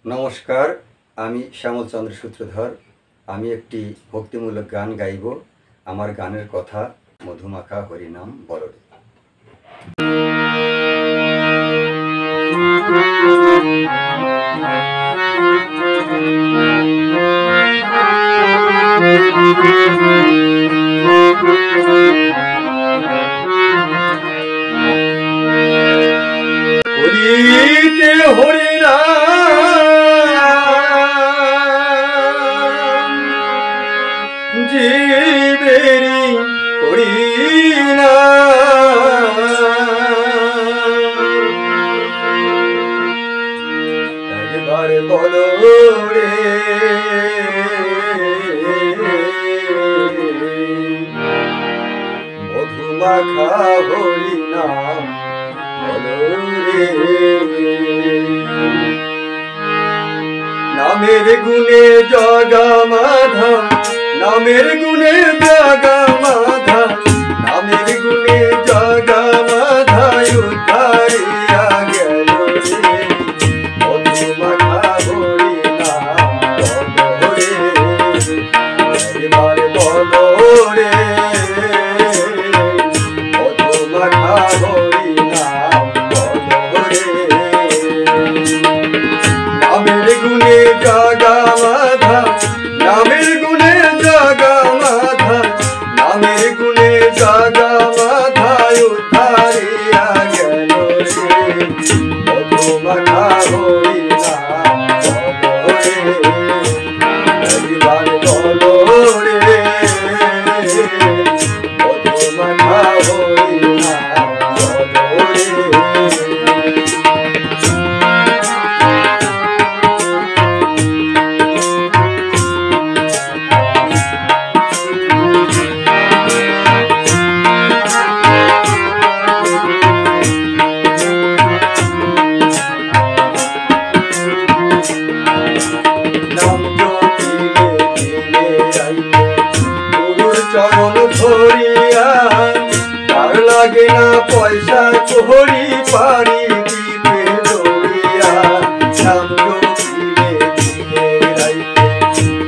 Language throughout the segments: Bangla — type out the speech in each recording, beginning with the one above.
নমস্কার, আমি শ্যামল চন্দ্র সূত্রধর। আমি একটি ভক্তিমূলক গান গাইব। আমার গানের কথা মধুমাখা হরিনাম বলরে। হরিতে হরিনাম জীবেরি হরিনাম, একবার বলো রে মধুমাখা হরিনাম বলো রে। নামের গুণে জগা মাধা, নামের গুণে জগা মাধা, নামের গুণে জগা মাধা উদ্ধারিয়া গেল রে মধুমাখা হরিনাম বলো রে। একবার বলো রে মধুমাখা হরিনাম বলো রে। নামের গুণে জগা মাধা, নামের গুণে জগা মাধা, নামের গুণে জগা মাধা উদ্ধারিয়া গেল রে মধুমাখা হরিনাম বলো রে। একবার বলো রে মধুমাখা হরিনাম বলো রে। চরণ ধরিয়া তার লাগে না পয়সা কোহরি পারি দিতে দৌড়িয়া। নাম জপিলে দিনে রাইতে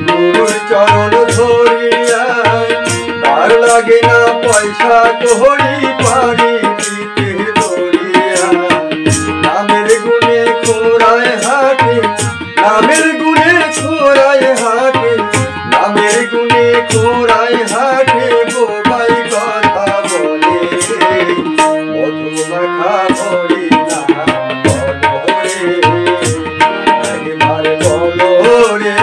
গুরুর চরণ ধরিয়া তার লাগে না পয়সা কোহরি পারি দিতে দৌড়িয়া। নামের গুণে খোরায় হাটে, নামের গুণে খোরায় হাটে, নামের গুণে খোরায় হাটে বোবাই কথা বলে মধুমাখা হরিনাম বলো রে। একবার বলো রে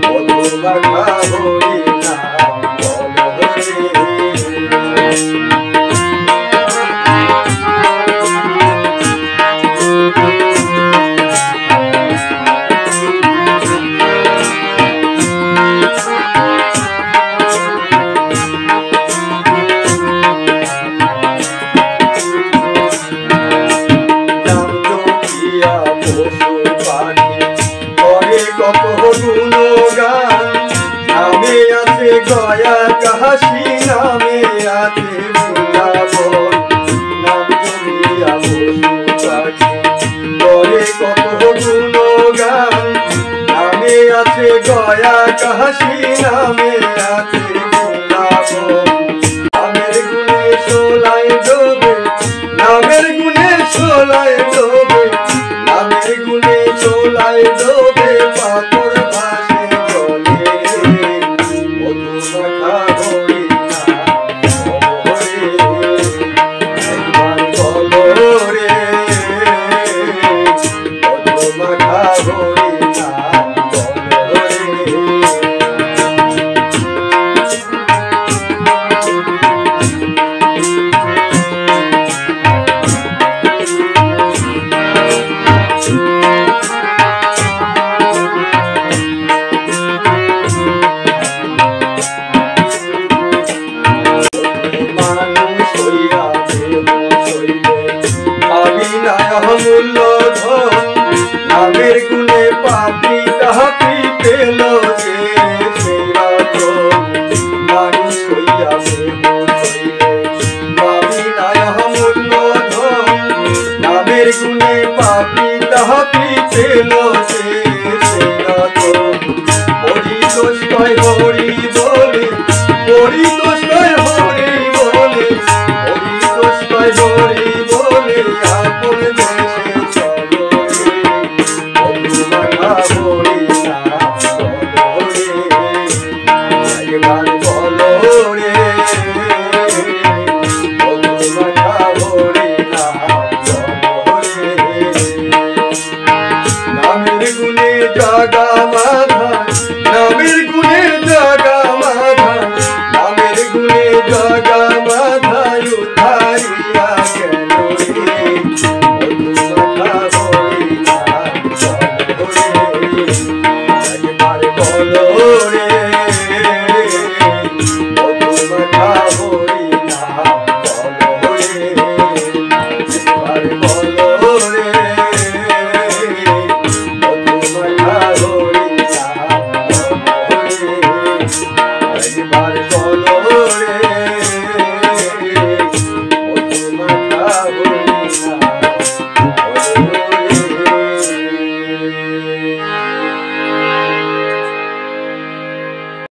মধুমাখা হরিনাম বলো রে। কত গুণগান নামে আছে গয়া কাশি, নামে আছে বৃন্দাবন। নাম জমিয়া পশু পাখি করে কত গুণগান নামে আছে গয়া কাশি, নামে আছে বৃন্দাবন। নামের গুণে সোলায় ডোবে, নামের গুণে সোলায় ডোবে, নামের গুণে সোলায় ডোবে পাথর ভাসে জলে মধুমাখা হরিনাম বলো রে। একবার বলো রে মধুমাখা হরিনাম বলো রে। দাহাতি পেল সে পরিতোষয় হরি বলে, পরিতোষয় হরি বলে, পরিতোষয় হরি বলে আপন দেশে চলো রে, মধুমাখা হরি নাম বলো রে, একবার বলো রে, মধুমাখা হরি নাম বলো রে। নামের গুণে জাগা